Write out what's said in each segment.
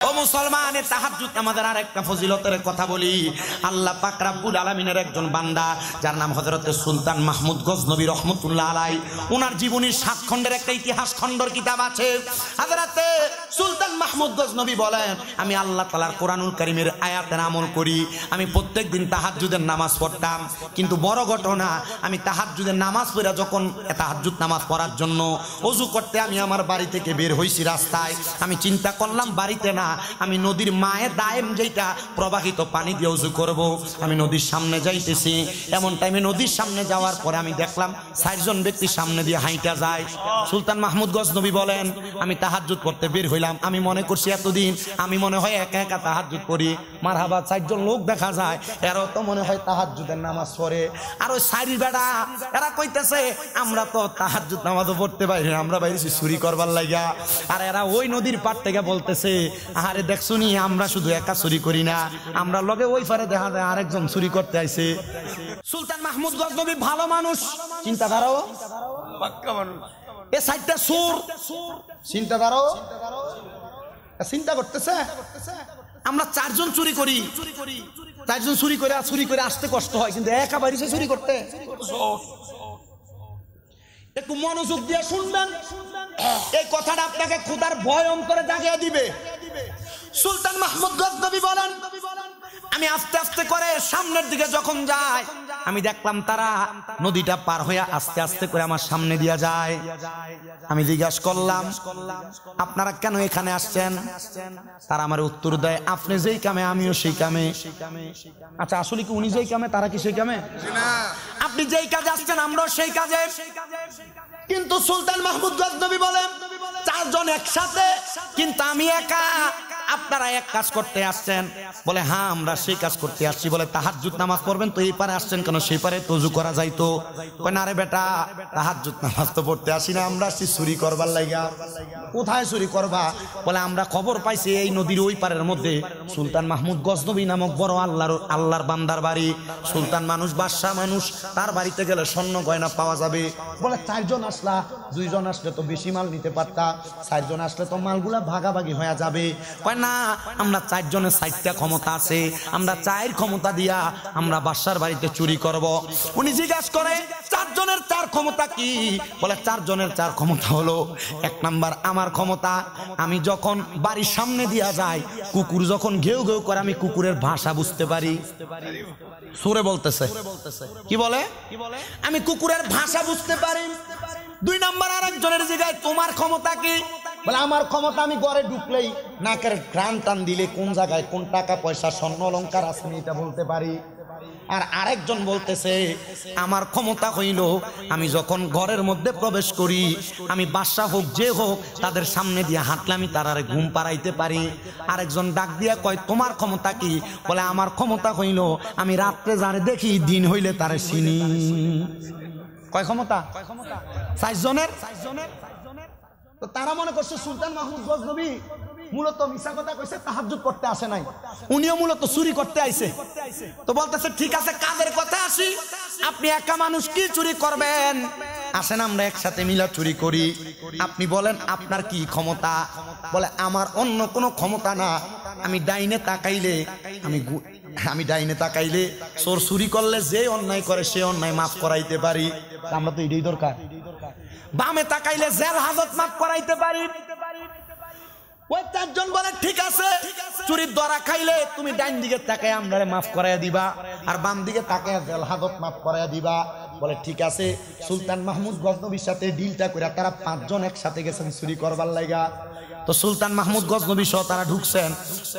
ও মুসলমান, তাহাজ্জুদ আমাদের আরেকটা ফজিলতের কথা বলি। আল্লাহ পাক রব্বুল আলামিনের একজন বান্দা যার নাম হযরত সুলতান মাহমুদ গজনবী রহমাতুল্লাহ আলাইহি, ওনার জীবনীর 7 খণ্ডের একটা ইতিহাস খণ্ডর কিতাব আছে। হযরত সুলতান মাহমুদ গজনবী বলেন, আমি আল্লাহ তাআলার কোরআনুল কারীমের আয়াতের আমল করি। আমি প্রত্যেকদিন তাহাজ্জুদের নামাজ পড়তাম, কিন্তু বড় ঘটনা, আমি তাহাজ্জুদের নামাজ পড়া যখন তাহাজ্জুদ নামাজ পড়ার জন্য ওযু করতে আমি আমার বাড়ি থেকে বের হইছি রাস্তায়, আমি চিন্তা করলাম বাড়িতে না, আমি নদীর মায়ের দায়েম যেটা প্রবাহিত পানি দিয়ে ওযু করব। আমি নদীর সামনে যাইতেছি, এমন টাইমে নদীর সামনে যাওয়ার পরে আমি দেখলাম 4 জন ব্যক্তি সামনে দিয়ে হাঁইটা যায়। সুলতান মাহমুদ গজনবী বলেন, আমি তাহাজ্জুদ পড়তে বের হইলাম। আমি মনে করছি এতদিন আমি মনে হয় একা একা তাহাজ্জুদ পড়ি, মারহাবা 4 জন লোক দেখা যায়, এরাও তো মনে হয় তাহাজ্জুদের নামাজ পড়ে। আর ওই 4 বেটা এরা কইতেছে, আমরা তো তাহাজ্জুদ নামাজও পড়তে পারি না, আমরা বাইরেছি চুরি করবার লাগা। আর এরা ওই নদীর পার থেকে বলতেছে, আরে দেখছুনি, আমরা শুধু একা চুরি করি না, আমরা লগে ওই পারে দেখা যায় আরেকজন চুরি করতে আইছে। সুলতান মাহমুদ গজনবী ভালো মানুষ, চিন্তাধারাও পাক্কা মানুষ। এ 4টা সুর চিন্তাধারাও চিন্তা করতেছে, আমরা 4 জন চুরি করি, 4 জন চুরি করে আসতে কষ্ট হয়, কিন্তু একা বাইরে চুরি করতে। একটু মনোযোগ দিয়ে শুনবেন, এই কথাটা আপনাকে খোদার ভয় অন্তরে জাগিয়ে দিবে। সুলতান মাহমুদ গজনবী বলেন, আমি আস্তে আস্তে করে সামনের দিকে যখন যাই, আমি দেখলাম তারা নদীটা পার হয়ে আস্তে আস্তে করে আমার সামনে দিয়ে যায়। আমি জিজ্ঞাসা করলাম, আপনারা কেন এখানে আসছেন? তারা আমার উত্তর দেয়, আপনি যেই কামে আমিও সেই কামে। আচ্ছা, আসলে কি উনি যেই কামে তারা কি সেই কামে? আপনি যেই কাজে আসছেন আমরাও সেই কাজে। কিন্তু সুলতান মাহমুদ গজনবী বলেন, 4 জন একসাথে, কিন্তু আমি একা। আপনারা এক কাজ করতে আসছেন? বলে, হ্যাঁ আমরা সেই কাজ করতে আসছি। বলে, তাহাজ্জুদ নামাজ পড়বেন তো এই পারে আসছেন কেন? সেই পারে তো ওযু করা যাইতো। কই না রে বেটা, তাহাজ্জুদ নামাজ তো পড়তে আসি না, আমরা আসছি চুরি করবার লাগা। কোথায় চুরি করবা? বলে, আমরা খবর পাইছি এই নদীর ওই পারের মধ্যে সুলতান মাহমুদ গজনবী নামক বড় আল্লাহর বান্দার বাড়ি। সুলতান মানুষ, বাদশাহ মানুষ, তার বাড়িতে গেলে স্বর্ণ গয়না পাওয়া যাবে। বলে, 4 জন আসলা, 2 জন আসলে তো বেশি মাল নিতে পারতা, 4 জন আসলে তো মালগুলা ভাগাভাগি হয়ে যাবে। না, আমরা 4 জনের 4টা ক্ষমতা আছে, আমরা 4 ক্ষমতা দিয়া আমরা বাদশার বাড়িতে চুরি করব। উনি জিজ্ঞাসা করে, 4 জনের 4 ক্ষমতা কি? বলে, 4 জনের 4 ক্ষমতা হলো, 1 নাম্বার আমার ক্ষমতা, আমি যখন বাড়ির সামনে দিয়া যাই, কুকুর যখন ঘেউ ঘেউ করে, আমি কুকুরের ভাষা বুঝতে পারি। সুরে বলতেছে, কি বলে? আমি কুকুরের ভাষা বুঝতে পারি। 2 নাম্বার আরেকজনের জিজ্ঞাসা, তোমার ক্ষমতা কি? বলে, আমার ক্ষমতা, আমি ঘরে ঢুকলেই নাকের ঘ্রাণ টান দিলে কোন জায়গায় কোন টাকা পয়সা স্বর্ণ অলংকার আছে আমি এটা বলতে পারি। আর আরেকজন বলতেছে, আমার ক্ষমতা হইল, আমি যখন ঘরের মধ্যে প্রবেশ করি, আমি বাদশা হোক যে হোক তাদের সামনে দিয়ে হাঁটলে আমি তারারে ঘুম পাড়াইতে পারি। আরেকজন ডাক দিয়া কয়, তোমার ক্ষমতা কি? বলে, আমার ক্ষমতা হইল, আমি রাত্রে যারে দেখি দিন হইলে তারে চিনি। কয় ক্ষমতা? 4 জনের। তো তারা মনে করছে সুলতান মাহমুদ গজনবী মূলত মিছা কথা কইছে, তাহাজ্জুদ পড়তে আসে নাই, উনিও মূলত চুরি করতে আইছে। তো বলতেছে, ঠিক আছে কাদের কথা আসি, আপনি একা মানুষ কি চুরি করবেন? আসেন আমরা একসাথে মিলা চুরি করি। আপনি বলেন আপনার কি ক্ষমতা? বলে, আমার অন্য কোনো ক্ষমতা না, আমি ডাইনে তাকাইলে চোর চুরি করলে যে অন্যায় করে সে অন্যায় মাফ করাইতে পারি। আমরা তো এটাই দরকার। বামে তাকাইলে জেল হাজত মাফ করাইতে পারি। ওই 4 জন বলে, ঠিক আছে, চুরির ধরা খাইলে তুমি ডাইন দিকে তাকাই আমরা মাফ করাইয়া দিবা, আর বাম দিকে তাকায় জেল হাজত মাফ করাইয়া দিবা। বলে, ঠিক আছে। সুলতান মাহমুদ গজনবীর সাথে ডিলটা করে তারা 5 জন একসাথে গেছেন চুরি করবার লাগা। তো সুলতান মাহমুদ গজনবী সহ তারা ঢুকছেন,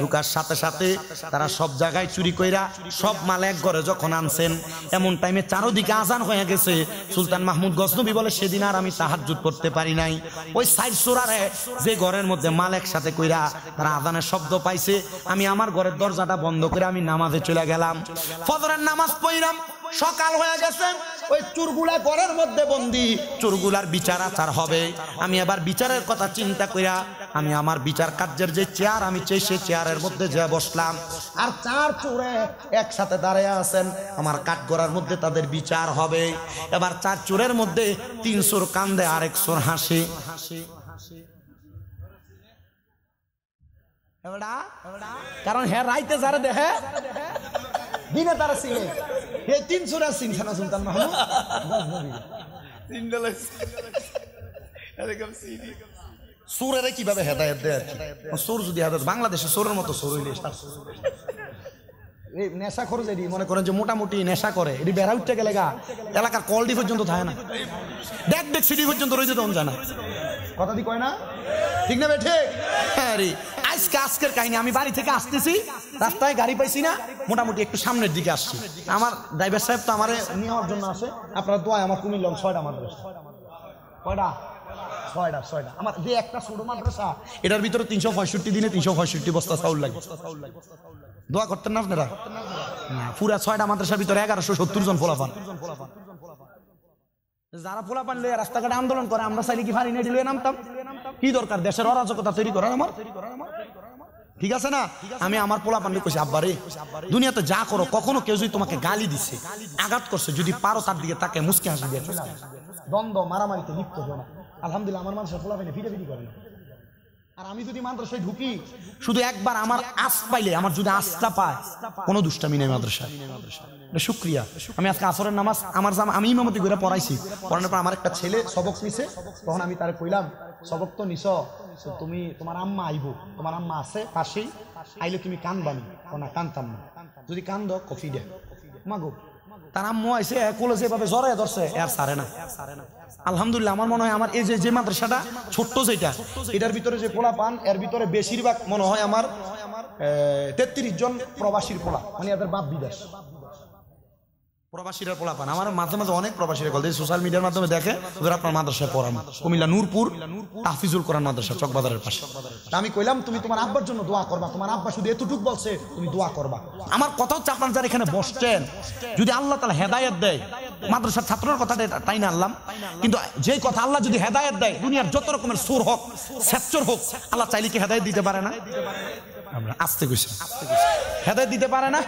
ঢুকার সাথে সাথে তারা সব জায়গায় চুরি কইরা সব মাল এক ঘরে যখন আনছেন, এমন টাইমে চারদিকে আজান হয়ে গেছে। সুলতান মাহমুদ গজনবী বলে, সেদিন আর আমি তাহাজ্জুদ পড়তে পারি নাই। ওই 4 চোরারে যে ঘরের মধ্যে মাল একসাথে কইরা তারা আজানের শব্দ পাইছে, আমি আমার ঘরের দরজাটা বন্ধ করে আমি নামাজে চলে গেলাম। ফজরের নামাজ পড়লাম, সকাল হয়ে গেছে। ওই চোরগুলা ঘরের মধ্যে বন্দী, চোরগুলার বিচার আচার হবে। আমি এবার বিচারের কথা চিন্তা কইরা আমি আমার বিচার কার্যের যে চেয়ার, আমি চাই সেই চেয়ারের মধ্যে যে বসলাম। আর 4 চোরে একসাথে দাঁড়িয়ে আছেন, আমার কাঠগড়ার মধ্যে তাদের বিচার হবে। এবার 4 চোরের মধ্যে 3 চোর কান্দে, আরেক চোর হাসে। কারণ হ্যাঁ রাইতে যারা দেখে দিনে তারা চিনে। এই 300 চিনছে না সুলতান মাহমুদ সুরের কিভাবে হেদায়েত দেয়? সুর যদি বাংলাদেশে সুরের মতো সুর হইলে এই নেশা করে যে মনে করেন যে মোটামুটি নেশা করে এটি বেড়া উঠতে গেলে গা এলাকার কলডি পর্যন্ত থাকে না, দেখ সিডি পর্যন্ত রয়েছে তখন জানা কথা দি কয় না, ঠিক না? ঠিক। হ্যাঁ রে, আজকের কাহিনী, আমি বাড়ি থেকে আসতেছি, রাস্তায় গাড়ি পাইছি না, মোটামুটি একটু সামনের দিকে আসছি। আমার ড্রাইভার সাহেব তো আমার নেওয়ার জন্য আসে, আপনার দোয়ায় আমার কুমিল্লা 6টা মাদ্রাসা। কয়টা? 6টা। আমার যে একটা ছোট মাদ্রাসা, এটার ভিতরে 365 দিনে 365 বস্তা চাউল লাগে। দোয়া করতেন না আপনারা? পুরা 6টা মাদ্রাসার ভিতরে 1170 জন পোলাপান। যারা পোলাপান লইয়া রাস্তাঘাটে আন্দোলন করে, আমরা চাইলে কি ফারি নেটি লইয়া নামতাম? কি দরকার দেশের অরাজকতা তৈরি করার আমার? ঠিক আছে না? আমি আমার পোলাপানকে কইছি, আব্বারে দুনিয়াতে যা করো, কখনো কেউ যদি তোমাকে গালি দিছে, আঘাত করছে, যদি পারো তার দিকে তাকে মুচকি হাসি দিয়ে চলে আসো। দ্বন্দ্ব মারামারিতে লিপ্ত হয় না। আলহামদুলিল্লাহ আমার মানুষের পোলাপানে ফিটাফিটি করে না। আর আমি যদি মাদ্রাসায় ঢুকি, শুধু একবার আমার আস পাইলে, আমার যদি আস্থা পায়, কোনো দুষ্টামি নেই মাদ্রাসায়। শুক্রিয়া। আমি আজকে আসরের নামাজ আমি ইমামতি করে পড়াইছি, পড়ানোর পর আমার একটা ছেলে সবক নিছে, তখন আমি তারে কইলাম, সবক তো নিছ, তুমি তোমার আম্মা আইবো, তোমার আম্মা আছে পাশেই, আইলে তুমি কানবানি? না, কানতাম না। যদি কান্দ কফি দে মাগো। তার আম্মু আইসে কোলে যেভাবে জ্বরে ধরছে, এর সারে না। আলহামদুলিল্লাহ আমার মনে হয় আমার এই যে মাদ্রাসাটা ছোট্ট যেটা, এটার ভিতরে যে পোলা পান, এর ভিতরে বেশিরভাগ মনে হয় আমার 33 জন প্রবাসীর পোলা, মানে এদের বাপ বিদেশ প্রবাসীরা পোলা পান। আমার মাঝে মাঝে অনেক প্রবাসীরা কল সোশ্যাল মিডিয়ার মাধ্যমে দেখে, ওদের আপনার মাদ্রাসায় পড়ানো, কুমিল্লা নূরপুর তাহফিজুল কোরআন মাদ্রাসা, চকবাজারের পাশে। আমি কইলাম, তুমি তোমার আব্বার জন্য দোয়া করবা, তোমার আব্বা শুধু এতটুকু বলছে, তুমি দোয়া করবা। আমার কথা হচ্ছে, আপনার যারা এখানে বসছেন, যদি আল্লাহ তাআলা হেদায়েত দেয়, মাদ্রাসার ছাত্রের কথা তাই না আল্লাহ, কিন্তু যে কথা আল্লাহ যদি হেদায়েত দেয়, দুনিয়ার যত রকমের সুর হোক, সেচ্চর হোক, আল্লাহ চাইলে কি হেদায়েত দিতে পারে না? আমরা আস্তে কইছি, হেদায়েত দিতে পারে না?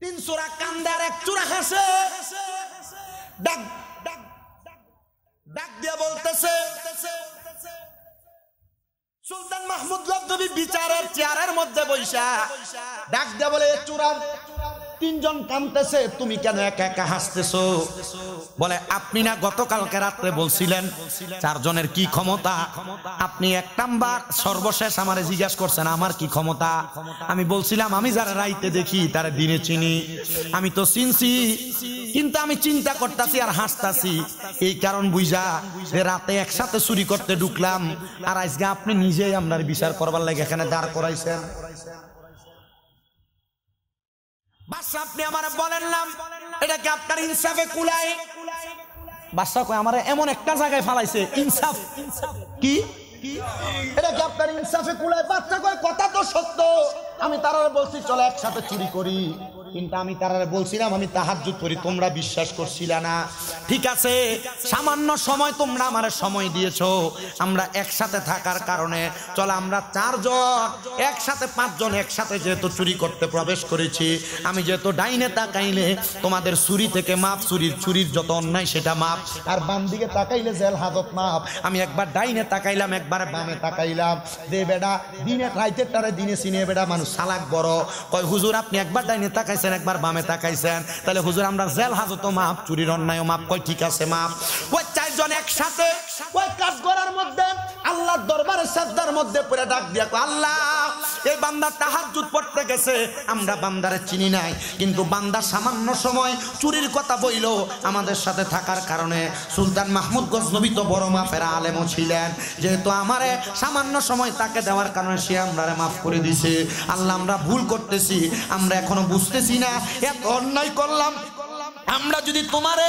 3 চূড়া কান্দার 1 চূড়া হাসে, ডাক দিয়া বলতেছে, সুলতান মাহমুদ গজনবী বিচারের চেয়ারের মধ্যে বইসা ডাক দিয়া বলে, চূড়ার 3 জন কাঁদতেছে, তুমি কেন একা একা হাসতেছো? বলে, আপনি না গতকালকে রাত্রে বলছিলেন 4 জনের কি ক্ষমতা? আপনি 1 নাম্বার সর্বশেষ আমারে জিজ্ঞাসা করছেন আমার কি ক্ষমতা? আমি বলছিলাম, আমি যারা রাইতে দেখি তারা দিনে চিনি। আমি তো চিনছি, কিন্তু আমি চিন্তা করতেছি আর হাসতাছি, এই কারণ বুঝা যে রাতে একসাথে চুরি করতে ঢুকলাম, আর আজকে আপনি নিজেই আপনার বিচার করবার লাগে এখানে দাঁড় করাইছেন। বাদশা, আপনি আমারে বলেন না, এটা কি আপনার ইনসাফে কুলায়? বাদশা কয়, আমারে এমন একটা জায়গায় ফালাইছে, ইনসাফ কি? এটা কি আপনার ইনসাফে কুলায়? বাদশা কয়, কথা তো সত্য, আমি তারা বলছি চলো একসাথে চুরি করি, কিন্তু আমি তারা বলছিলাম আমি তাহাজ্জুদ করি, তোমরা বিশ্বাস করছিল না। ঠিক আছে, সামান্য সময় তোমরা আমারে সময় দিয়েছো, আমরা একসাথে থাকার কারণে চলো আমরা 4 জন একসাথে 5 জন একসাথে যেহেতু চুরি করতে প্রবেশ করেছি, আমি যেহেতু ডাইনে তাকাইলে তোমাদের চুরি থেকে মাপ, চুরির যত অন্যায় সেটা মাপ, আর বাম দিকে তাকাইলে জেল হাজত মাপ। আমি একবার ডাইনে তাকাইলাম, একবার বামে তাকাইলাম, দে বেডা দিনে রাইতের টারে দিনে চিনে বেডা মানুষ চালাক বড়, কয় হুজুর আপনি একবার ডাইনে তাকাইছেন, একবার বামে তাকাইছেন, তাহলে হুজুর আমরা জেল হাজত মাপ, চুরির অন্যায় মাপ। কয় ঠিক আছে মাপ। ওই 4 জন একসাথে ওই কাজ করার মধ্যে আল্লাহর দরবারে সাজদার মধ্যে পড়ে ডাক দিয়া কয়, আল্লাহ এই বান্দা তাহাজ্জুদ পড়তে গেছে, আমরা বান্দারে চিনি নাই, কিন্তু বান্দা সামান্য সময় চুরির কথা বইলো, আমাদের সাথে থাকার কারণে সুলতান মাহমুদ গজনবী তো বড় মাপের আলেমও ছিলেন, যেহেতু আমারে সামান্য সময় তাকে দেওয়ার কারণে সে আমরারে মাফ করে দিছে। আল্লাহ আমরা ভুল করতেছি, আমরা এখনো বুঝতেছি না, এত অন্যায় করলাম, আমরা যদি তোমারে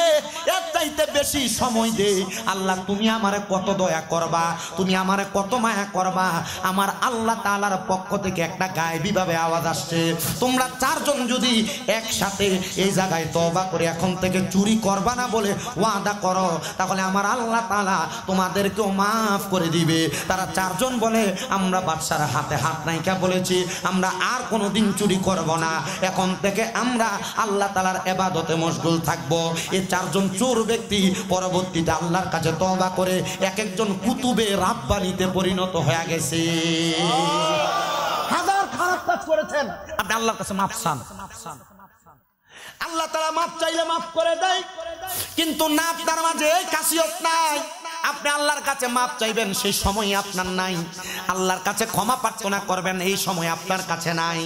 এর চাইতে বেশি সময় দেই, আল্লাহ তুমি আমারে কত দয়া করবা, তুমি আমারে কত মায়া করবা। আমার আল্লাহ তাআলার পক্ষ থেকে একটা গায়েবী ভাবে আওয়াজ আসছে, তোমরা 4 জন যদি একসাথে এই জায়গায় তওবা করে এখন থেকে চুরি করবা না বলে ওয়াদা করো, তাহলে আমার আল্লাহ তাআলা তোমাদেরকেও মাফ করে দিবে। তারা 4 জন বলে, আমরা বাদশার হাতে হাত নাইকা বলেছি, আমরা আর কোনোদিন চুরি করব না, এখন থেকে আমরা আল্লাহ তাআলার ইবাদতে মশগুল মাসগুল থাকবো। এই 4 জন চোর ব্যক্তি পরবর্তীতে আল্লাহর কাছে তওবা করে এক একজন কুতুবে রাব্বানিতে পরিণত হয়ে গেছে। হাজার খারাপ কাজ করেছেন, আপনি আল্লাহর কাছে মাফ চান, আল্লাহ তাআলা মাফ চাইলে মাফ করে দেয়। কিন্তু না, আপনার মাঝে এই খাসিয়ত নাই, আপনি আল্লাহর কাছে মাফ চাইবেন সেই সময় আপনার নাই, আল্লাহর কাছে ক্ষমা প্রার্থনা করবেন এই সময় আপনার কাছে নাই।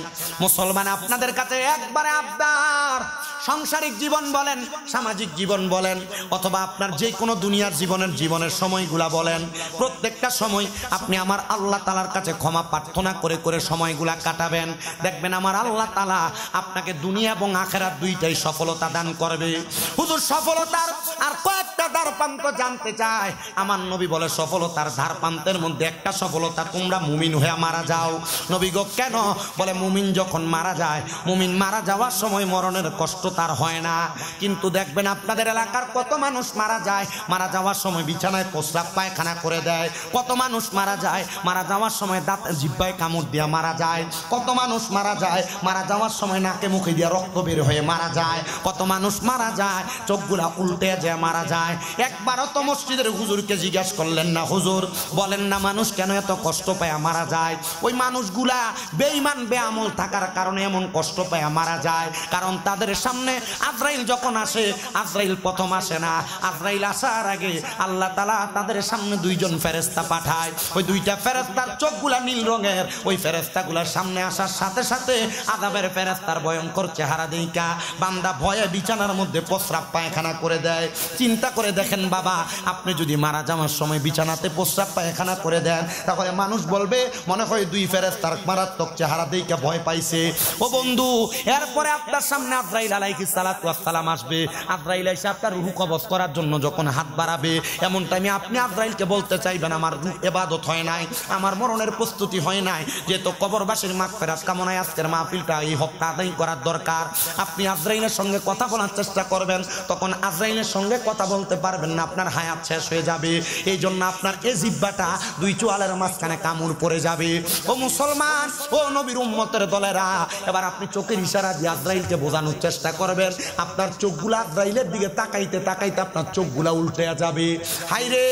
মুসলমান, আপনাদের কাছে একবারে আবদার, সাংসারিক জীবন বলেন, সামাজিক জীবন বলেন, অথবা আপনার যে কোনো দুনিয়ার জীবনের সময়গুলা বলেন, প্রত্যেকটা সময় আপনি আমার আল্লাহ তাআলার কাছে ক্ষমা প্রার্থনা করে করে সময়গুলা কাটাবেন। দেখবেন আমার আল্লাহ তাআলা আপনাকে দুনিয়া এবং আখিরাত দুইটাই সফলতা দান করবে। হুজুর, সফলতার আর কয়েকটা দ্বারপ্রান্ত জানতে চায়। আমার নবী বলে সফলতার দ্বারপ্রান্তের মধ্যে একটা সফলতা, তোমরা মুমিন হয়ে মারা যাও। নবী গো কেন? বলে মুমিন যখন মারা যায়, মুমিন মারা যাওয়ার সময় মরণের কষ্ট তার হয় না। কিন্তু দেখবেন আপনাদের এলাকার কত মানুষ মারা যায়, মারা যাওয়ার সময় বিছানায় প্রস্রাব পায়খানা করে দেয়। কত মানুষ মারা যায়, মারা যাওয়ার সময় দাঁত জিহ্বায় কামড় দিয়ে মারা যায়। কত মানুষ মারা যায়, মারা যাওয়ার সময় নাকে মুখে দিয়ে রক্ত বের হয়ে মারা যায়। কত মানুষ মারা যায়, চোখগুলা উল্টে যায় মারা যায়। একবারও তো মসজিদের হুজুরকে জিজ্ঞাসা করলেন না, হুজুর বলেন না মানুষ কেন এত কষ্ট পায় মারা যায়? ওই মানুষগুলা বেঈমান বেআমল থাকার কারণে এমন কষ্ট পায় মারা যায়। কারণ তাদের সামনে আজরাইল যখন আসে, আজরাইল প্রথম আসে না, আজরাইল আসার আগে আল্লাহ তাআলা তাদের সামনে 2 জন ফেরেশতা পাঠায়। ওই 2টা ফেরেশতার চোখগুলা নীল রঙের। ওই ফেরেশতাগুলার সামনে আসার সাথে সাথে আযাবের ফেরেশতার ভয়ঙ্কর চেহারা দেইখা বান্দা ভয়ে বিছানার মধ্যে প্রস্রাব পায়খানা করে দেয়। চিন্তা করে দেখেন বাবা, আপনি যদি মারা যাওয়ার সময় বিছানাতে প্রস্রাব পায়খানা করে দেন, তাহলে মানুষ বলবে মনে হয় 2 ফেরেশতার মারাত্মক চেহারা দেইখা ভয় পাইছে। ও বন্ধু, এরপরে আপনার সামনে আজরাইল আলাইহিস সালাতু ওয়াস সালাম আসবে। আজরাইল এসে আপনার রূহ কবজ করার জন্য যখন হাত বাড়াবে, এমন টাইমে আপনি আজরাইলকে বলতে চাইবেন আমার রূহ ইবাদত হয় নাই, আমার মরণের প্রস্তুতি হয় নাই, যেহেতু কবরবাসীর মাগফিরাত কামনায় আজকের মাহফিলটা এই হকটা আদায় করার দরকার। আপনি আজরাইলের সঙ্গে কথা বলার চেষ্টা করবেন, তখন আজরাইলের সঙ্গে কথা বলতে পারবেন না, আপনার হায়াত শেষ হয়ে যাবে। এই জন্য আপনার এই জিহ্বাটা 2 চোয়ালের মাঝখানে কামড় পড়ে যাবে। ও মুসলমান, ও নবীর উম্মতের দলেরা, এবার আপনি চোখের ইশারা দিয়ে আজরাইলকে বোঝানোর চেষ্টা করবেন। আপনার চোখগুলা আজরাইলের দিকে তাকাইতে তাকাইতে আপনার চোখগুলা উল্টে যাবে। হাইরে,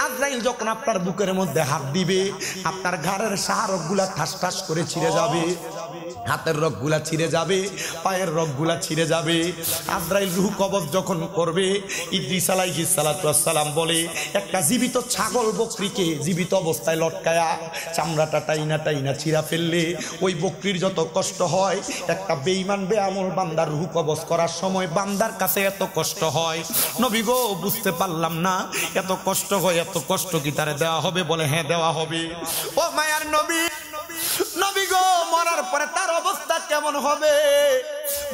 আজরাইল যখন আপনার বুকের মধ্যে হাত দিবে, আপনার ঘাড়ের শাহরগগুলা ঠাস ঠাস করে ছিঁড়ে যাবে, হাতের রগগুলা ছিঁড়ে যাবে, পায়ের রগগুলা ছিঁড়ে যাবে। আজরাইল রূহ কবজ যখন করবে, ইদ্রিস আলাইহিস সালাতু ওয়াস সালাম বলে একটা জীবিত ছাগল বকরিকে জীবিত অবস্থায় লটকায়া চামড়াটা টাইনা টাইনা ছিঁড়া ফেললে ওই বকরির যত কষ্ট হয়, একটা বেঈমান বেআমল বান্দার রূহ কবজ করার সময় বান্দার কাছে এত কষ্ট হয়। নবী গো, বুঝতে পারলাম না, এত কষ্ট হয়, এত কষ্ট কি তারে দেওয়া হবে? বলে হ্যাঁ দেওয়া হবে। ও মায়ার নবী, নবী গো, মরার পরে তার অবস্থা কেমন হবে?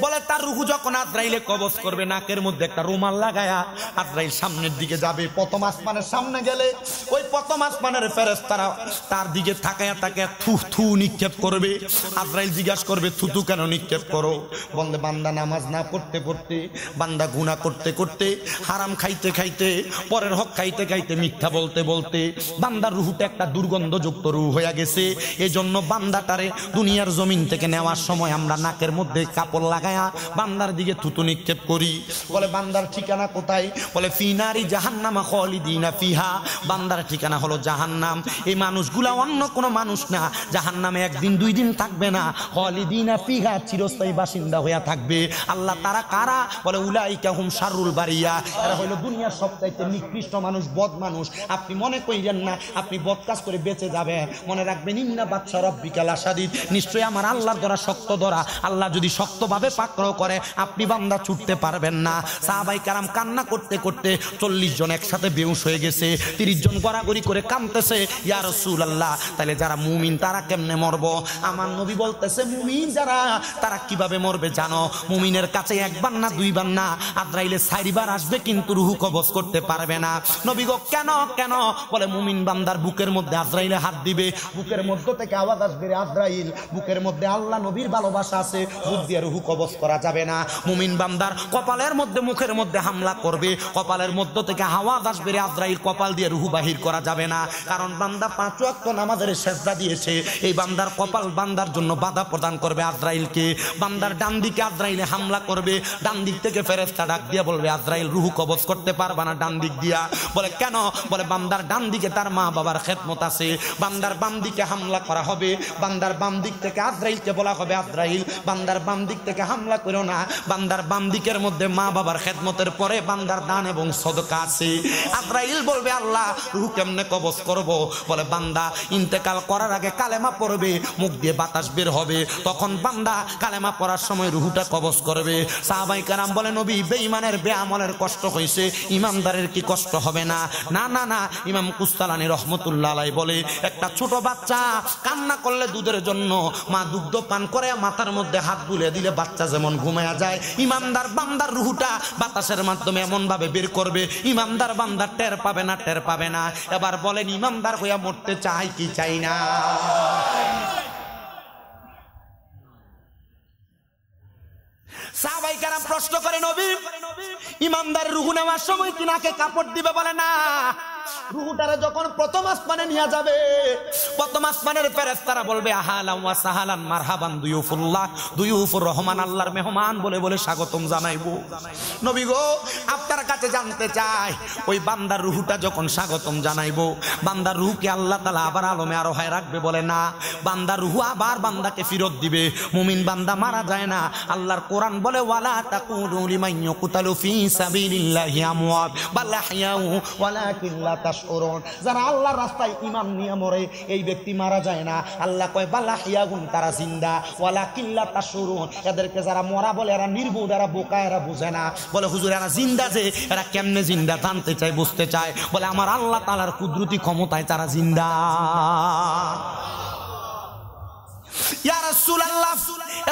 বলে তার রূহ যখন আজরাইলে কবজ করবে, নাকের মধ্যে একটা রুমাল লাগায়া আজরাইল সামনের দিকে যাবে। প্রথম আসমানের সামনে গেলে ওই প্রথম আসমানের ফেরেশতারা তার দিকে তাকায়া তাকায়া থু থু নিক্ষেপ করবে। আজরাইল জিজ্ঞাসা করবে থুতু কেন নিক্ষেপ করো? বলবে বান্দা নামাজ না পড়তে পড়তে, বান্দা গুনাহ করতে করতে, হারাম খাইতে খাইতে, পরের হক খাইতে খাইতে, মিথ্যা বলতে বলতে বান্দার রূহটা একটা দুর্গন্ধযুক্ত রূহ হয়ে গেছে। এই জন্য বান্দাটারে দুনিয়ার জমিন থেকে নেওয়ার সময় আমরা নাকের মধ্যে কাপড় লাগায়া বান্দার দিকে থুতু নিক্ষেপ করি। বলে বান্দার ঠিকানা কোথায়? বলে ফি নারি জাহান্নামা খালিদিনা ফিহা, বান্দার ঠিকানা হলো জাহান্নাম। এই মানুষগুলা অন্য কোনো মানুষ না, জাহান্নামে 1 দিন 2 দিন থাকবে না, খালিদিনা ফিহা, চিরস্থায়ী বাসিন্দা হইয়া থাকবে। আল্লাহ তারা কারা? বলে উলাইকা হুম শাররুল বারিয়া, এরা হলো দুনিয়ার সবচাইতে নিকৃষ্ট মানুষ, বদ মানুষ। আপনি মনে কইরেন না আপনি বদ কাজ করে বেঁচে যাবেন, মনে রাখবেন ইন্না বাদশা রব্বিকাল আসাদিদ, নিশ্চয়ই আমার আল্লাহর ধরা শক্ত ধরা। আল্লাহ যদি শক্তভাবে পাকড়াও করে, আপনি বান্দা ছুটতে পারবেন না। সাহাবায়ে কেরাম কান্না করতে করতে 40 জন একসাথে বেহুশ হয়ে গেছে, 30 জন গড়াগড়ি করে কাঁদতেছে, ইয়া রাসূলুল্লাহ তাহলে যারা মুমিন তারা কেমনে মরবো? আমার নবী বলতেছে মুমিন যারা তারা কিভাবে মরবে জানো? মুমিনের কাছে 1 বার না 2 বার না, আজরাইলে 4 বার আসবে কিন্তু রূহ কবজ করতে পারবে না। নবী গো কেন কেন? বলে মুমিন বান্দার বুকের মধ্যে আজরাইলে হাত দিবে, বুকের মধ্য থেকে আওয়াজ আসবে, আজরাইল, বুকের মধ্যে আল্লাহ নবীর ভালোবাসা আছে, বুক দিয়ে রূহ কবজ করা যাবে না। মুমিন বান্দার কপালের মধ্যে মুখের মধ্যে হামলা করবে, কপালের মধ্য থেকে আওয়াজ আসবে, আজরাইল কপাল দিয়ে রুহু বাহির করা যাবে না। কারণ বান্দা 5 ওয়াক্ত নামাজের সেজদা দিয়েছে, এই বান্দার কপাল বান্দার জন্য বাধা প্রদান করবে আজরাইলকে। বান্দার ডান দিকে আজরাইলে হামলা করবে, ডান দিক থেকে ফেরেশতা ডাক দিয়ে বলবে আজরাইল রুহু কবজ করতে পারবে না ডান দিক দিয়া। বলে কেন? বলে বান্দার ডান দিকে তার মা বাবার খেদমত আছে। বান্দার বাম দিকে হামলা করা হবে, বান্দার বাম দিক থেকে আজরাইলকে বলা হবে আজরাইল বান্দার বাম দিক থেকে হামলা করো না। বান্দার বাম দিকের মধ্যে মা বাবার খেদমতের পরে বান্দার দান এবং সদকা আছে। আজরাইল বলবে আল্লাহ রুহু কেমনে কবজ করব? বলে বান্দা ইন্তেকাল করার আগে কালেমা পড়বে, মুখ দিয়ে বাতাস বের হবে, তখন বান্দা কালেমা পড়ার সময় রুহুটা কবজ করবে। সাহাবায়ে কেরাম বলে নবী বেঈমানের বেআমলের কষ্ট হইছে, ইমানদারের কি কষ্ট হবে না? না না না। ইমাম কুস্তালানী রহমতুল্লাহ আলাইহি বলে একটা ছোট বাচ্চা কান্না করলে দুধের জন্য মা দুগ্ধ পান করে মাথার মধ্যে হাত বুলিয়ে দিলে বাচ্চা যেমন ঘুমায়া যায়, ইমানদার বান্দার রুহুটা বাতাসের মাধ্যমে এমন ভাবে বের করবে ইমানদার বান্দা টের পাবে না, টের পাবে না। এবার বলেন ইমানদার হইয়া মরতে চাই কি চাই না? সাহাবায়ে কেরাম প্রশ্ন করে নবী ইমানদার রুহু নেওয়ার সময় কি নাকে কাপড় দিবে? বলে না। রুহুটারে যখন প্রথম আসমানে নিয়ে যাবে, প্রথম আসমানের ফেরেশতারা বলবে আহালান ওয়া সাহালান মারহাবান দুয়ুফুল্লাহ, দুয়ুফুর রহমান, আল্লাহর মেহমান বলে বলে স্বাগতম জানাইবো। নবী গো আপনার কাছে জানতে চাই ওই বান্দার রুহুটা যখন স্বাগতম জানাইবো, বান্দার রুহকে আল্লাহ তাআলা আবার আলমে আরোহায় রাখবে? বলে না। বান্দার রুহু আবার বান্দাকে ফেরত দিবে। মুমিন বান্দা মারা যায় না। আল্লাহর কোরআন বলে ওয়ালা তাকুলু লিমান ইয়াকুতালু ফি সাবিলিল্লাহি আমওয়াত বাল আহইয়াউ ওয়ালাকিন লা তাশউরুন। যারা আল্লাহর রাস্তায় ঈমান নিয়ে মরে এই ব্যক্তি মারা যায় না। আল্লাহ কয় বাল আহইয়াউন, তারা জিন্দা, ওয়ালাকিন লা তাশউরুন। এদেরকে যারা মরা বলে এরা নির্বোধ, এরা বোকা, এরা বুঝে না। বলে হুজুর এরা জিন্দা যে, এরা কেমনে জিন্দা জানতে চায়, বুঝতে চায়। বলে আমার আল্লাহ তাআলার কুদরতি ক্ষমতায় তারা জিন্দা। ইয়া রাসূলুল্লাহ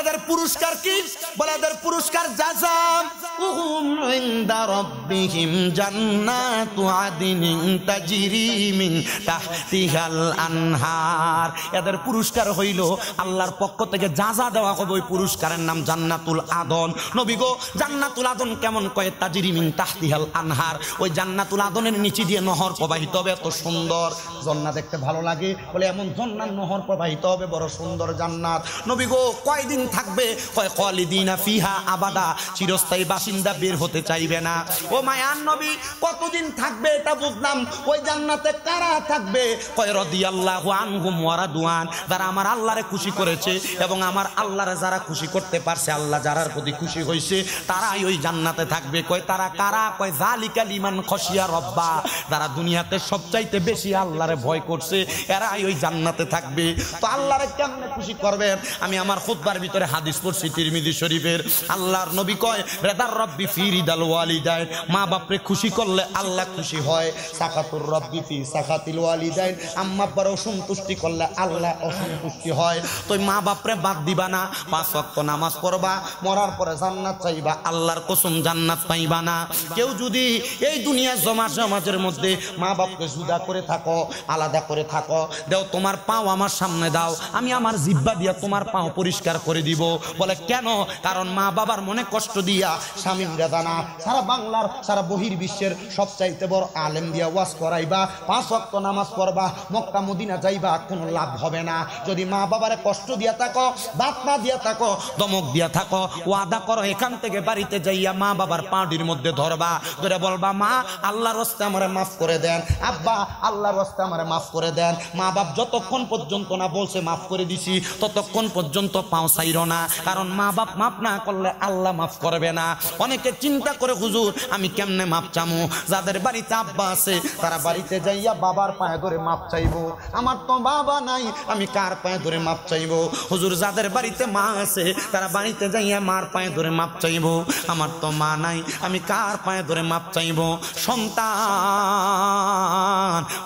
এদের পুরস্কার কি? বলে এদের পুরস্কার জাযাউহুম ইনদা রাব্বিহিম জান্নাতু আদনিন তাজরি মিন তাহতিহাল আনহার। এদের পুরস্কার হইল আল্লাহর পক্ষ থেকে যা দেওয়া হবে, ওই পুরস্কারের নাম জান্নাতুল আদন। নবী গো জান্নাতুল আদন কেমন? কয় তাজরি মিন তাহতিহাল আনহার। ওই জান্নাতুল আদনের নিচে দিয়ে নহর প্রবাহিত হবে, এত সুন্দর। জান্নাত দেখতে ভালো লাগে, বলে এমন জান্নাত নহর প্রবাহিত হবে, বড় সুন্দর জান্নাত। নবী গো কয়দিন থাকবে? কয় খালিদিনা ফিহা আবাদা, চিরস্থায়ী বাসিন্দা, বের হতে চাইবে না। ও মায়ার নবী কতদিন থাকবে এটা বুঝলাম, ওই জান্নাতে কারা থাকবে? কয় রাদিয়াল্লাহু আনহুম ওয়া রাদওয়ান, যারা আমার আল্লাহরে খুশি করেছে এবং আমার আল্লাহরে যারা খুশি করতে পারছে, আল্লাহ যারার প্রতি খুশি হয়েছে তারাই ওই জান্নাতে থাকবে। কয় তারা কারা? কয় যালিকা লিমান খশিয়া রব্বা, যারা দুনিয়াতে সবচাইতে বেশি আল্লাহরে ভয় করছে এরাই ওই জান্নাতে থাকবে। তো আল্লাহরে কেমনে খুশি করবেন? আমি আমার খুতবার ভিতরে হাদিস পড়ছি তিরমিজি শরীফের। আল্লাহর নবী কয় রেদার রব্বি ফি রিদাল ওয়ালিদাইন, মা বাপরে খুশি করলে আল্লাহ খুশি হয়। সাখাতুর রব্বি ফি সাখাতিল ওয়ালিদাইন, আম্মা আব্বার অসন্তুষ্টি করলে আল্লাহ অসন্তুষ্টি হয়। তো মা বাপরে বাদ দিবা না, 5 ওয়াক্ত নামাজ পড়বা, মরার পরে জান্নাত চাইবা, আল্লাহর কসম জান্নাত পাইবা না। কেউ যদি এই দুনিয়া সমাজের মধ্যে মা বাপকে জুদা করে থাকো, আলাদা করে থাকো, দাও তোমার পাও আমার সামনে দাও, আমি আমার জিহ্বা দিয়া তোমার পাও পরিষ্কার করে দিব। বলে কেন? কারণ মা বাবার মনে কষ্ট দিয়া স্বামীরা জানা সারা বাংলার সারা বহির্বিশ্বের সবচাইতে বড় আলেম দিয়া ওয়াজ করাইবা, 5 ওয়াক্ত নামাজ পড়বা, মক্কা মদিনা যাইবা, কোনো লাভ হবে না। যদি মা বাবারে কষ্ট দিয়া থাকো, বাত না দিয়া থাকো, দমক দিয়া থাকো, ওয়াদা করো এখান থেকে বাড়িতে যাইয়া মা বাবার পাউডির মধ্যে ধরবা, ধরে বলবা মা আল্লাহর রাস্তে আমারে মাফ করে দেন, আব্বা আল্লাহর রাস্তে আমারে মাফ করে দেন। মা বাপ যতক্ষণ পর্যন্ত না বলছে মাফ করে দিছি ততক্ষণ পর্যন্ত পাও ছাইরো না, কারণ মা বাপ মাফ না করলে আল্লাহ মাফ করবে না। অনেকে চিন্তা করে হুজুর আমি কেমনে মাফ চামু? যাদের বাড়িতে আব্বা আছে তারা বাড়িতে যাইয়া বাবার পায়ে ধরে মাফ চাইবো। আমার তো বাবা নাই, আমি কার পায়ে ধরে মাফ চাইবো? হুজুর যাদের বাড়িতে মা আছে তারা বাড়িতে যাইয়া মার পায়ে ধরে মাফ চাইবো। আমার তো মা নাই, আমি কার পায়ে ধরে মাফ চাইবো? সন্তান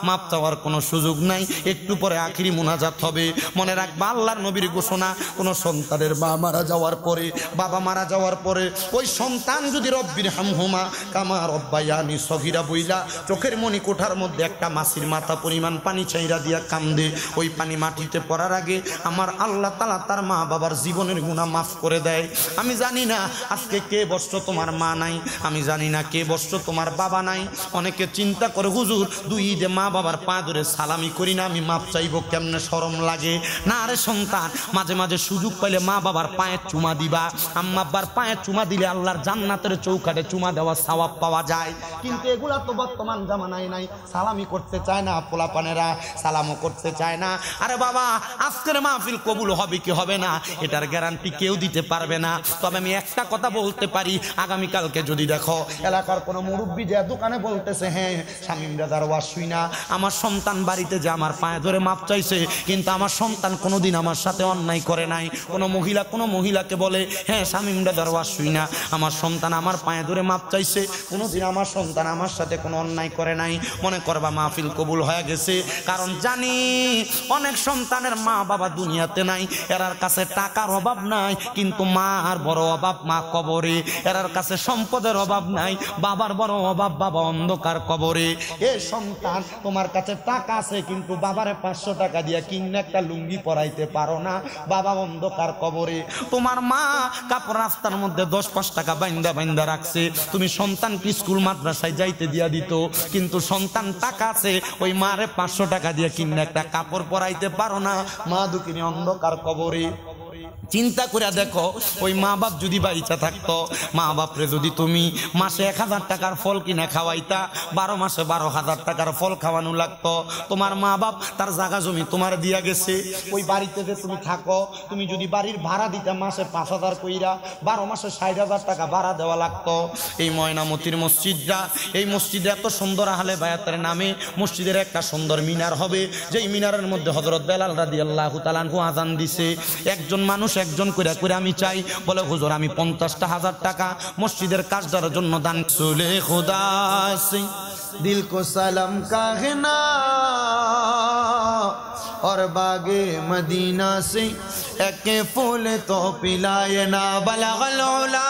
মাফ চাওয়ার কোনো সুযোগ নাই, একটু পরে আখিরি মুনাজাত হবে। মনে রাখবা আল্লাহর নবীর গোসল শোনা, কোনো সন্তানের মা মারা যাওয়ার পরে, বাবা মারা যাওয়ার পরে ওই সন্তান যদি রব্বির হামহুমা কামা রব্বায়ানি সগীরা বইলা চোখের মনি কোঠার মধ্যে একটা মাছির মাথা পরিমাণ পানি চাইরা দিয়া কান্দে, ওই পানি মাটিতে পড়ার আগে আমার আল্লাহ তাআলা তার মা বাবার জীবনের গুনাহ মাফ করে দেয়। আমি জানি না আজকে কে বছর তোমার মা নাই, আমি জানি না কে বছর তোমার বাবা নাই। অনেকে চিন্তা করে হুজুর দুই ঈদে মা বাবার পা ধরে সালামি করি না, আমি মাপ চাইবো, কেমনে শরম লাগে। না রে সন্তান, মাঝে মাঝে সুযোগ পাইলে মা বাবার পায়ের চুমা দিবা। আম্মা আব্বার পায়ের চুমা দিলে আল্লাহর জান্নাতের চৌকাঠে চুমা দেওয়া সওয়াব পাওয়া যায়। কিন্তু এগুলা তো বর্তমান জামানায় নাই, সালামি করতে চায় না, পোলাপানেরা সালামও করতে চায় না। আরে বাবা, আজকের মাহফিল কবুল হবে কি হবে না এটার গ্যারান্টি কেউ দিতে পারবে না। তবে আমি একটা কথা বলতে পারি, আগামীকালকে যদি দেখো এলাকার কোনো মুরব্বী যে দোকানে বলতেছে হ্যাঁ শামীম দাদার ওয়াজ শুই না, আমার সন্তান বাড়িতে যে আমার পায়ে ধরে মাপ চাইছে, কিন্তু আমার সন্তান কোনোদিন আমার সাথে অন্যায় করে নাই। কোনো মহিলাকে বলে হ্যাঁ শামীম দাদার ওয়াজ শুই না, আমার সন্তান আমার পায়ে ধরে মাপ চাইছে, কোনোদিন আমার সন্তান আমার সাথে কোনো অন্যায় করে নাই, মনে করবা মাহফিল কবুল হয়ে গেছে। কারণ জানি অনেক সন্তানের মা বাবা দুনিয়াতে নাই, এরার কাছে টাকার অভাব নাই, কিন্তু মার বড় অভাব মা কবরে। এরার কাছে সম্পদের অভাব নাই, বাবার বড় অভাব বাবা অন্ধকার কবরে। এ সন্তান, তোমার কাছে টাকা আছে কিন্তু বাবারে 500 টাকা দিয়া কিনে একটা লুঙ্গি পরাইতে পারো না, বাবা অন্ধকার কবরে। তোমার মা কাপড় রাস্তার মধ্যে 10-5 টাকা বাইন্দা রাখছে, তুমি সন্তানকে স্কুল মাদ্রাসায় যাইতে দিয়া দিত, কিন্তু সন্তান টাকা আছে, ওই মারে 500 টাকা দিয়ে কিনে একটা কাপড় পরাইতে পারো না, মা দুঃখিনী অন্ধকার কবরে। চিন্তা করে দেখো, ওই মা বাপ যদি বাইচা থাকতো, মা বাপরে যদি তুমি মাসে 1000 টাকার ফল কিনা খাওয়াইতা, 12 মাসে 12,000 টাকার ফল খাওয়ানো লাগতো। তোমার মা বাপ তার জায়গা জমি তোমার দিয়া গেছে, ওই বাড়িতে যে তুমি থাকো, তুমি যদি বাড়ির ভাড়া দিতা মাসে 5,000 কইরা, 12 মাসে 60,000 টাকা ভাড়া দেওয়া লাগতো। এই ময়নামতির মসজিদটা, এই মসজিদে এত সুন্দর আহলে বায়াতের নামে মসজিদের একটা সুন্দর মিনার হবে, যেই মিনারের মধ্যে হযরত বেলাল রাদিয়াল্লাহু তাআলা আনহু আযান দিছে। একজন মানুষ একজন করে আমি চাই, বলে হুজুর আমি 50,000 টাকা মসজিদের কাজদার জন্য দান। সুলে খুদা সে দিল কো সালাম কাহনা और बागे मदीना से एक फूल तो पिलाए ना बलगल उला।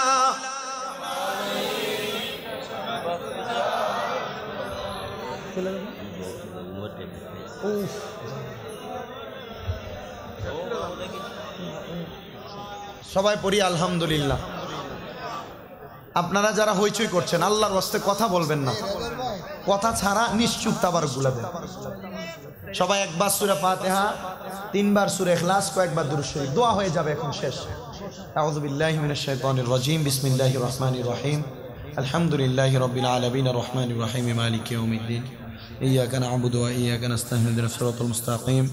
সবাই পড়ি আলহামদুলিল্লাহ। আপনারা যারা হইচই করছেন আল্লাহর ওয়াস্তে কথা বলবেন না, কথা ছাড়া নিশ্চুপ তাবারক গুলাবেন। সবাই একবার সূরা ফাতিহা, 3 বার সূরা ইখলাস, কয়েকবার দুরূদ শরীফ, দোয়া হয়ে যাবে এখন শেষ। আউযু বিল্লাহি মিনাশ শাইতানির রাজীম, বিসমিল্লাহির রহমানির রহিম, আলহামদুলিল্লাহি রাব্বিল আলামিন, আর রহমানির রহিম, মালিকি ইয়াউমিদ্দিন, إياك نعبد وإياك نستعين، اهدنا الصراط المستقيم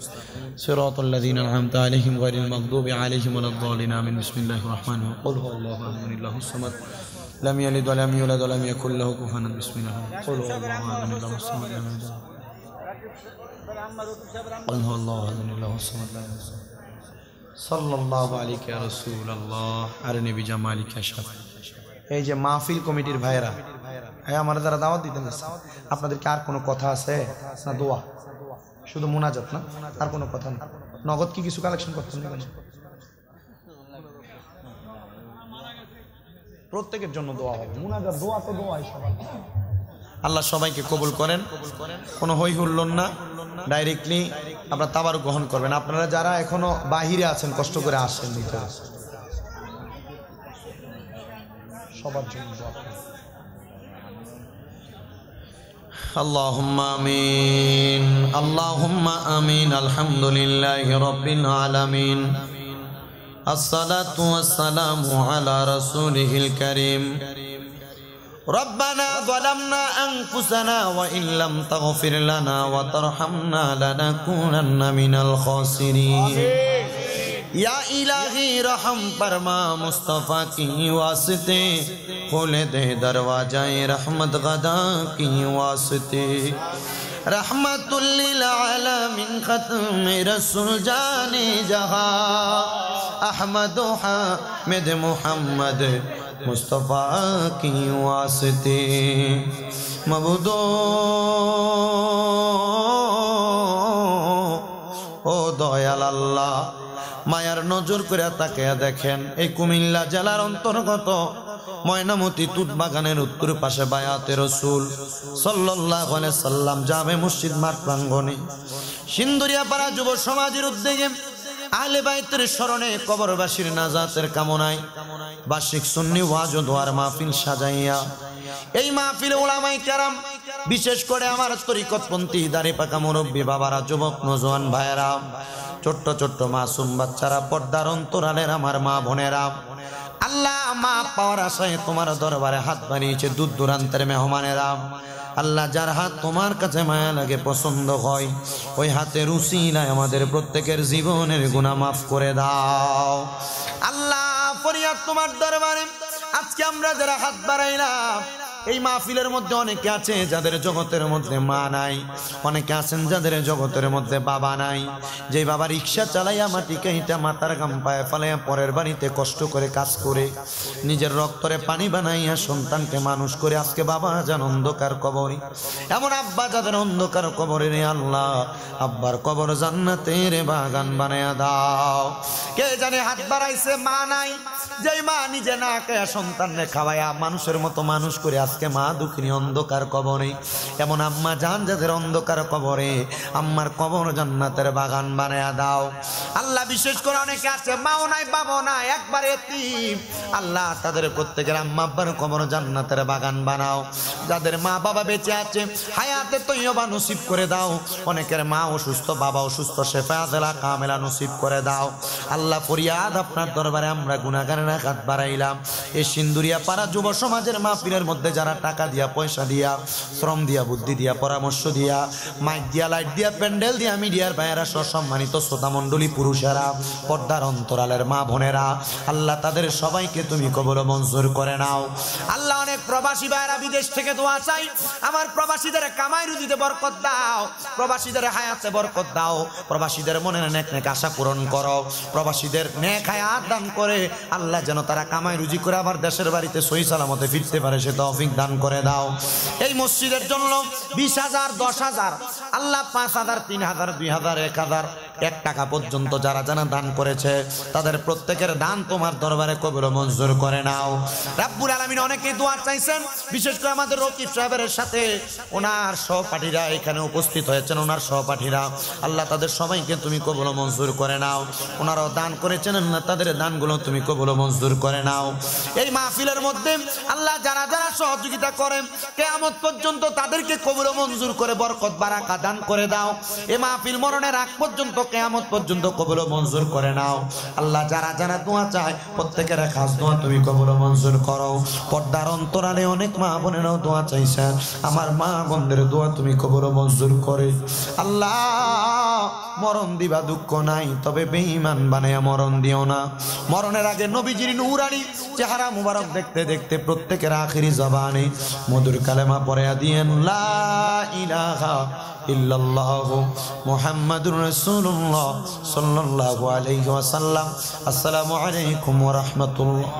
صراط الذين أنعمت عليهم غير المغضوب عليهم ولا الضالين آمين. بسم الله الرحمن الرحيم، قل هو الله أحد الله الصمد لم يلد ولم يولد ولم يكن له كفوا أحد. بسم الله، قل هو الله أحد الله الصمد لم يلد قل هو الله أحد الله الصمد لم يلد. সাল্লাল্লাহু আলাইহি ইয়া রাসূলুল্লাহ আরনি বিজামালিকা শাফা। এই যে মাহফিল কমিটির ভাইরা, হ্যাঁ আমার যারা দাওয়াত দিতেন, আপনাদের কি আর কোনো কথা আছে না? দোয়া শুধু মুনাজাত না, আর কোনো কথা না? নগদ কি কিছু কালেকশন করতেন না? প্রত্যেকের জন্য দোয়া হবে, মুনাজাত দোয়া তো দোয়াই সবাই। আল্লাহ সবাইকে কবুল করেন, কোনো হই হুল্লোড় না, ডাইরেক্টলি আপনারা তাবারুক গ্রহণ করবেন। আপনারা যারা এখনো বাহিরে আছেন কষ্ট করে আসেন ভিতরে, সবার জন্য দোয়া করবেন। আল্লাহুম্মা আমিন, আল্লাহুম্মা আমিন, আলহামদুলিল্লাহি রাব্বিল আলামিন, আসসালাতু ওয়াসসালামু আলা রাসূলিহিল কারীম। ربنا ظلمنا أنفسنا وإن لم تغفر لنا وترحمنا لنكونن من الخاسرين। या इलाही रहम फरमा, मुस्तफ़ा की वास्ते खोले दे दरवाजाए रहमत गदा की वास्ते। रहमतुल लिल आलमीन खत्म रसूल जाने जहां, अहमद हामिद मुहम्मद मुस्तफ़ा की वास्ते। मबूदो ও দয়াল আল্লাহ মায়ার নজর করে তাকিয়ে দেখেন এই কুমিল্লা জেলার অন্তর্গত ময়নামতি তুত বাগানের উত্তর পাশে বায়াতে রাসূল সাল্লাল্লাহু আলাইহি সাল্লাম জামে মসজিদ মাঠ প্রাঙ্গণে সিন্দুরিয়াপাড়া যুব সমাজের উদ্যোগে আহলে বাইতের স্মরণে কবরবাসীর নাজাতের কামনায় বার্ষিক সুন্নি ওয়াজ ও দোয়ার মাহফিল সাজাইয়া এই মাহফিলে উলামায়ে কেরাম বিশেষ করে আমার তরিকতপন্থী দাড়ি পাকা মুরব্বী বাবারা যুবক নওজোয়ান ভাইয়েরা ছোট্ট ছোট্ট মাসুম বাচ্চারা পর্দার অন্তরালের আমার মা বোনেরা আল্লাহ মা পাওয়ার আশায় তোমার দরবারে হাত বাড়িয়েছে দূর দূরান্তের মেহমানেরা আল্লাহ যার হাত তোমার কাছে মায়া লাগে পছন্দ হয় ওই হাতের উসিলায় আমাদের প্রত্যেকের জীবনের গুনাহ মাফ করে দাও আল্লাহ ফরিয়াদ তোমার দরবারে আজকে আমরা যারা হাত বাড়াইলাম এই মাহফিলের মধ্যে অনেকে আছে যাদের জগতের মধ্যে মা নাই অনেকে আছেন যাদের জগতের মধ্যে বাবা নাই যে বাবা রিকশা চালাইয়া মাটি কাইটা মাথার গাম পায়ে ফালাইয়া পরের বাড়িতে কষ্ট করে কাজ করে নিজের রক্তরে পানি বানাইয়া সন্তানকে মানুষ করে আজকে বাবা যান অন্ধকার কবরে এমন আব্বা যাদের অন্ধকার কবরে রে আল্লাহ আব্বার কবর জান্নাতের বাগান বানায়া দাও কে জানে হাত বাড়াইছে মা নাই যেই মা নিজে না খায়া সন্তানকে খাওয়ায়া মানুষের মতো মানুষ করে আজকে মা দুঃখিনী অন্ধকার কবরে এমন আম্মা জান যাদের অন্ধকার কবরে আম্মার কবর জান্নাতের বাগান বানায়া দাও আল্লাহ বিশেষ করে অনেকে আছে মাও নাই বাবা নাই একবারে এতিম আল্লাহ তাদের প্রত্যেকের আম্মা আব্বার কবর জান্নাতের বাগান বানাও যাদের মা বাবা বেঁচে আছে হায়াতে তৈয়বা নসিব করে দাও অনেকের মা অসুস্থ বাবা অসুস্থ শেফাআতেলা কামেলা নসিব করে দাও আল্লাহ ফরিয়াদ আপনার দরবারে আমরা গুনাহগারের হাত বাড়াইলাম এই সিন্দুরিয়াপাড়া যুব সমাজের মাহফিলের মধ্যে যারা টাকা দিয়া পয়সা দিয়া শ্রম দিয়া বুদ্ধি দিয়া পরামর্শ দিয়া মাইক দিয়া লাইট দিয়া প্যান্ডেল দিয়া মিডিয়ার ভাইয়েরা সম্মানিত শ্রোতা মণ্ডলী পুরুষেরা পর্দার অন্তরালের মা বোনেরা আল্লাহ তাদের সবাইকে তুমি কবুল মঞ্জুর করে নাও আল্লাহ অনেক প্রবাসী ভাইয়েরা বিদেশ থেকে দোয়া চাই আমার প্রবাসীদের কামাই রুজিতে বরকত দাও প্রবাসীদের হায়াতে বরকত দাও প্রবাসীদের মনের নেক নেক আশা পূরণ করো প্রবাসীদের নেক হায়াত দান করে আল্লাহ যেন তারা কামাই রুজি করে আবার দেশের বাড়িতে সহি সালামতে ফিরতে পারে সে তৌফিক দান করে দাও এই মসজিদের জন্য 20,000 10,000 আল্লাহ 5,000 3,000 2,000 1,000 1 টাকা পর্যন্ত যারা যারা দান করেছে তাদের প্রত্যেকের দান তোমার দরবারে কবুল মঞ্জুর করে নাও রাব্বুল আলামিন অনেকে দোয়া চাইছেন বিশেষ করে আমাদের রকিব সাহেবের সাথে ওনার সহপাঠীরা এখানে উপস্থিত হয়েছেন ওনার সহপাঠীরা আল্লাহ তাদের সবাইকে তুমি কবুল মঞ্জুর করে নাও ওনারাও দান করেছেন আল্লাহ তাদের দানগুলো তুমি কবুল মঞ্জুর করে নাও এই মাহফিলের মধ্যে আল্লাহ যারা যারা সহযোগিতা করেন কিয়ামত পর্যন্ত তাদেরকে কবুল মঞ্জুর করে বরকত বারাকা দান করে দাও এই মাহফিল মরণের আগ পর্যন্ত কিয়ামত পর্যন্ত কবুল মঞ্জুর করে নাও আল্লাহ যারা যারা দোয়া চায় প্রত্যেকের খাস দোয়া তুমি কবুল মঞ্জুর করো পর্দার অন্তরালে অনেক মা বোনেরাও দোয়া চাইছেন আমার মা বোনদের দোয়া তুমি কবুল মঞ্জুর করে আল্লাহ মরণ দিবা দুঃখ নাই তবে বেঈমান বানায়া মরণ দিও না মরণের আগে নবীজির নূরানি চেহারা মুবারক দেখতে দেখতে প্রত্যেকের আখিরি জবানে মধুর কালেমা পড়ে দিয়েন লা ইলাহা ইল্লাল্লাহ মুহাম্মাদুর রাসূলুল্লাহ সাল্লাল্লাহু আলাইহি ওয়াসাল্লাম আসসালামু আলাইকুম ওয়া রাহমাতুল্লাহ